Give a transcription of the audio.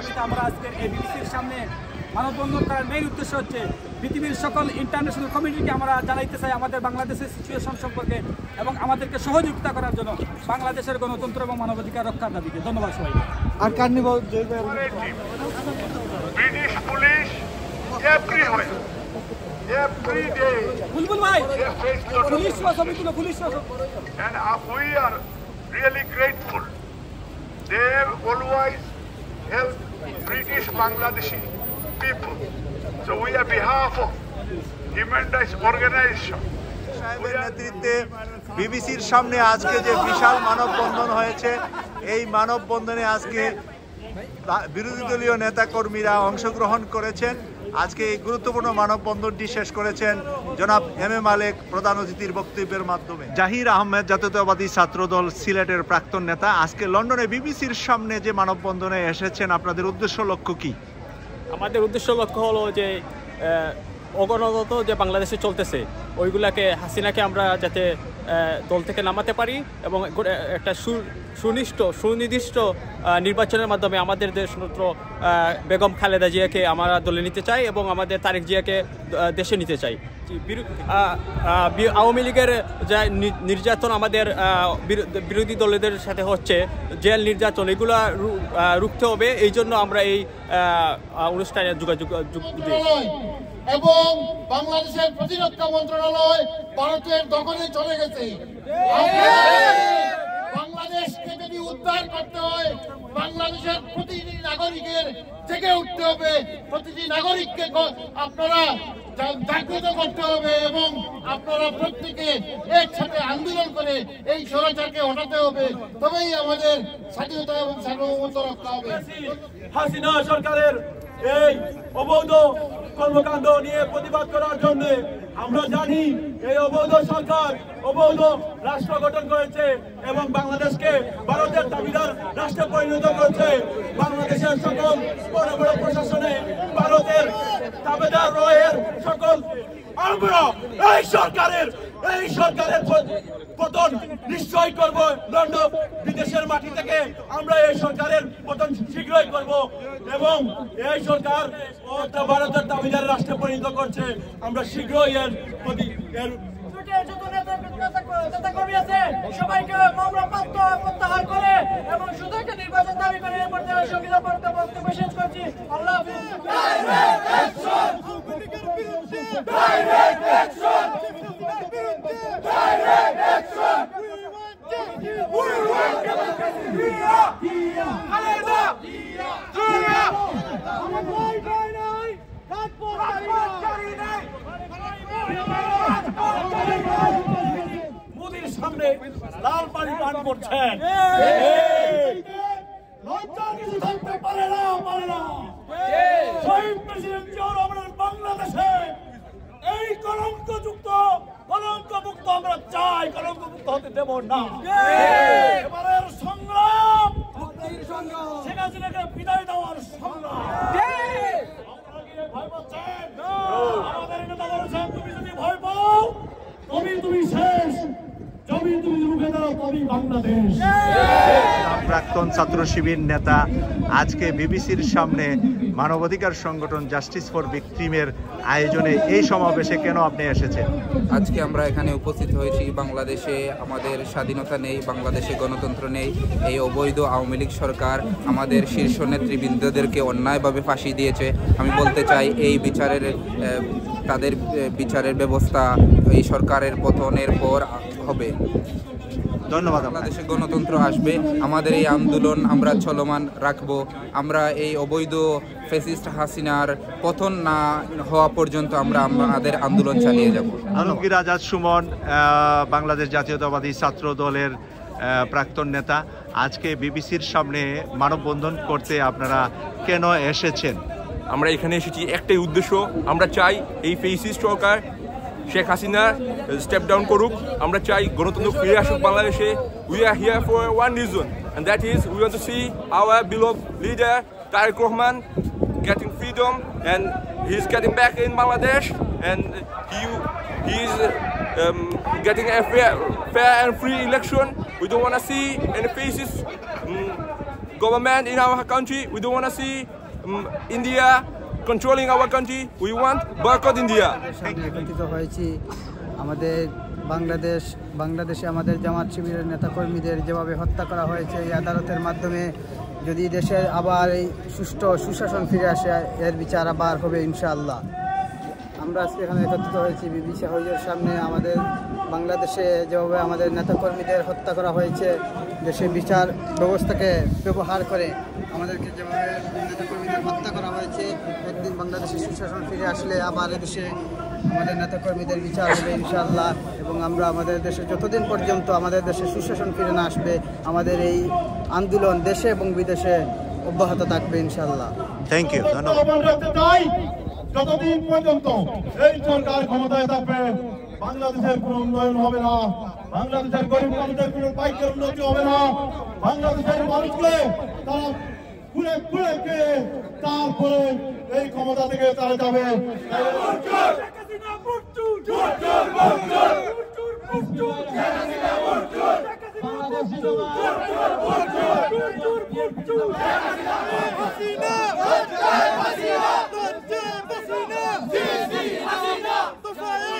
দাবিতে আমরা আজকের এই বিবিসির সামনে মানববন্ধন করার মেইন উদ্দেশ্য হচ্ছে পৃথিবীর সকল ইন্টারন্যাশনাল কমিউনিটিকে আমরা জানাইতে চাই আমাদের বাংলাদেশের সিচুয়েশন সম্পর্কে এবং আমাদেরকে সহযোগিতা করার জন্য বাংলাদেশের গণতন্ত্র এবং মানবাধিকার রক্ষার দাবিতে। ধন্যবাদ সবাই। আর carnival British police every day Bulbul ভাই they face পুলিশ সবগুলো police and we are really grateful. They always help British Bangladeshi people. So we are behalf of human rights organization. সাহেবের নেতৃত্বে বিবিসির সামনে আজকে যে বিশাল মানববন্ধন হয়েছে, এই মানববন্ধনে আজকে বিরোধী দলীয় নেতাকর্মীরা অংশগ্রহণ করেছেন। আজকে এই গুরুত্বপূর্ণ মানববন্ধনটি শেষ করেছেন জনাব এম.এ. মালেক প্রধান অতিথির বক্তব্যের মাধ্যমে। জাহির আহমেদ জাতীয়তাবাদী ছাত্রদল সিলেটের প্রাক্তন নেতা, আজকে লন্ডনে বিবিসির সামনে যে মানববন্ধনে এসেছেন, আপনাদের উদ্দেশ্য লক্ষ্য কি? আমাদের উদ্দেশ্য লক্ষ্য হলো যে অগণত যে বাংলাদেশে চলতেছে ওইগুলাকে হাসিনাকে আমরা যাতে দল থেকে নামাতে পারি এবং একটা সুনির্দিষ্ট নির্বাচনের মাধ্যমে আমাদের দেশনেত্র বেগম খালেদা জিয়াকে আমরা দলে নিতে চাই এবং আমাদের তারেক জিয়াকে দেশে নিতে চাই। আওয়ামী লীগের যা নির্যাতন আমাদের বিরোধী দলের সাথে হচ্ছে, জেল নির্যাতন, এগুলো রুখতে হবে। এই জন্য আমরা এই অনুষ্ঠানে যোগাযোগ দিই। এবং বাংলাদেশের প্রতিরক্ষা মন্ত্রণালয় ভারতের দখলে চলে গেছে। বাংলাদেশকে যদি উদ্ধার করতে হয়, বাংলাদেশের প্রতিটি নাগরিকের জেগে উঠতে হবে, প্রতিটি নাগরিককে আপনারা জাগ্রত করতে হবে এবং আপনারা প্রত্যেকে একসাথে আন্দোলন করে এই স্বৈরাচারকে হটাতে হবে, তবেই আমাদের স্বাধীনতা এবং সার্বভৌমত্ব রক্ষা হবে। হাসিনা সরকারের এই অবৈধ কর্মকাণ্ড নিয়ে প্রতিবাদ করার জন্য আমরা জানি এই অবৈধ সরকার অবৈধ রাষ্ট্র গঠন করেছে এবং বাংলাদেশকে ভারতের দাবিদার রাষ্ট্রে পরিণত করেছে। বাংলাদেশের সকল বড় বড় প্রশাসনে ভারতের দাবিদার রয়ের সকল আমরা এই সরকারের পতন নিশ্চয় করব। লন্ডন বিদেশের মাটি থেকে আমরা এই সরকারের পতন শীঘ্রই করব এবং এই সরকার ভারতের দাবিদার রাষ্ট্রে পরিণত করছে। আমরা শীঘ্রই এর সবাইকে মামলা প্রত্যাহার করে এবং শুধু একটা নির্বাচন দাবি করে এই পর্যায়ে সংবিধান বক্তব্য শেষ করছি। আল্লাহ মোদির সামনে লাল পানি পান করছেন, শহীদ প্রেসিডেন্ট জিয়াউর রহমানের বাংলাদেশে এই কলঙ্কযুক্ত কলঙ্কমুক্ত আমরা চাই, কলঙ্কমুক্ত হতে দেব না। এবারের সংগ্রাম শেখ হাসিনাকে বিদায় দেওয়ার সংগ্রাম। ভয় পাচ্ছেন? আমাদের নেতা বলেছেন, তুমি যদি ভয় পাও তুমি শেষ, তুমি রুখে দাও তুমি বাংলাদেশ। প্রাক্তন ছাত্র শিবির নেতা, আজকে বিবিসির সামনে মানবাধিকার সংগঠন জাস্টিস ফর ভিকটিমের আয়োজনে এই সমাবেশে কেন আপনি এসেছেন? আজকে আমরা এখানে উপস্থিত হয়েছি, বাংলাদেশে আমাদের স্বাধীনতা নেই, বাংলাদেশে গণতন্ত্র নেই। এই অবৈধ আওয়ামী লীগ সরকার আমাদের শীর্ষ নেতৃবৃন্দদেরকে অন্যায়ভাবে ফাঁসি দিয়েছে। আমি বলতে চাই এই তাদের বিচারের ব্যবস্থা এই সরকারের পতনের পর হবে। ধন্যবাদ। বাংলাদেশে গণতন্ত্র আসবে, আমাদের এই আন্দোলন আমরা চলমান রাখবো। আমরা এই অবৈধ ফ্যাসিস্ট হাসিনার পতন না হওয়া পর্যন্ত আমরা আমাদের আন্দোলন চালিয়ে যাব। আলমগীর আজাদ সুমন, বাংলাদেশ জাতীয়তাবাদী ছাত্র দলের প্রাক্তন নেতা, আজকে বিবিসির সামনে মানববন্ধন করতে আপনারা কেন এসেছেন? আমরা এখানে এসেছি একটাই উদ্দেশ্য, আমরা চাই এই ফ্যাসিস্ট সরকার শেখ হাসিনা স্টেপ ডাউন করুক। আমরা চাই গণতন্ত্র ফিরে আসুক বাংলাদেশে। We are here for one reason, and that is we want to see our beloved leader Tariq Rahman getting freedom, and he's getting back in Bangladesh, and he is getting a fair and free election. We don't want to see any fascist government in our country. We don't want to see India controlling our country. We want boycott India. একত্রিত হয়েছি আমাদের বাংলাদেশে আমাদের জামাত শিবিরের নেতাকর্মীদের যেভাবে হত্যা করা হয়েছে এই আদালতের মাধ্যমে যদি দেশে আবার এই সুষ্ঠু সুশাসন ফিরে আসে এর বিচার আবার হবে ইনশাআল্লাহ। আমরা আজকে এখানে একত্রিত হয়েছি বিবিসি হাউজের সামনে। আমাদের বাংলাদেশে যেভাবে আমাদের নেতাকর্মীদের হত্যা করা হয়েছে, দেশে বিচার ব্যবস্থাকে ব্যবহার করে আমাদেরকে যেভাবে নেতাকর্মীদের হত্যা করা হয়েছে, একদিন বাংলাদেশে সুশাসন ফিরে আসলে আবার এদেশে আমাদের নেতাকর্মীদের বিচার হবে ইনশাআল্লাহ। এবং আমরা আমাদের দেশে যতদিন পর্যন্ত আমাদের দেশে সুশাসন ফিরে না আসবে আমাদের এই আন্দোলন দেশে এবং বিদেশে অব্যাহত থাকবে ইনশাআল্লাহ। থ্যাংক ইউ, ধন্যবাদ। যতদিন পর্যন্ত এই সরকার ক্ষমতায় থাকবে বাংলাদেশের কোনো উন্নয়ন হবে না, বাংলাদেশের গরিব মানুষের কোনো পাইকার উন্নতি হবে না। বাংলাদেশের মানুষকে তারা খুলে খুলে খেয়ে তারপরে এই ক্ষমতা থেকে তারা যাবে। Hasina!